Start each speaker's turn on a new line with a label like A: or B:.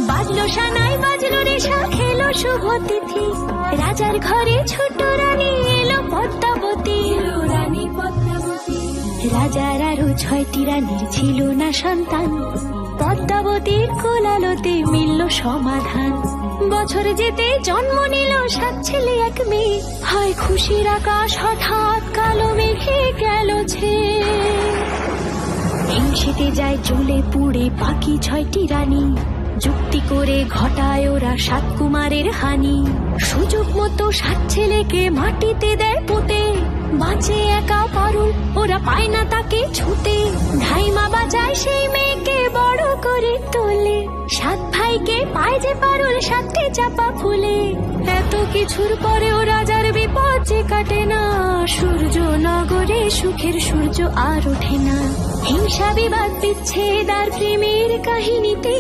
A: বাজলো সানাই বাজলো রেশা খেলো শুভ তিথি রাজার ঘরে ছোট রানী এলো পদ্মাবতী রাজার আরো 6টি রানীর ছিল না সন্তান পদ্মাবতীর কোলালোতে মিলল সমাধান বছর যেতে জন্ম নিল 7 ছেলে 1 মেয়ে হয় খুশির আকাশ হঠাৎ কালো মেঘে গেল হিংসেতে যায় জ্বলে পুড়ে বাকি 6টি রানী যুক্তি করে ঘটায় ওরা 7 কুমারের হানি সুযোগ মতো 7 ছেলেকে মাটিতে দেয় পুঁতে বাঁচে একা পারুল ওরা পায় না তাকে ছুতে ধাইমা বাজায় সেই মেয়েকে বড় করে তোলে 7 ভাইকে পায় যে পারুল 7টি চাপা ফুলে এত কিছুর পরেও রাজার বিপদ যে কাটে না সূর্য নগরে সুখের সূর্য আর ওঠে না হিংসা বিবাদ বিচ্ছেদ আর প্রেমের কাহিনীতে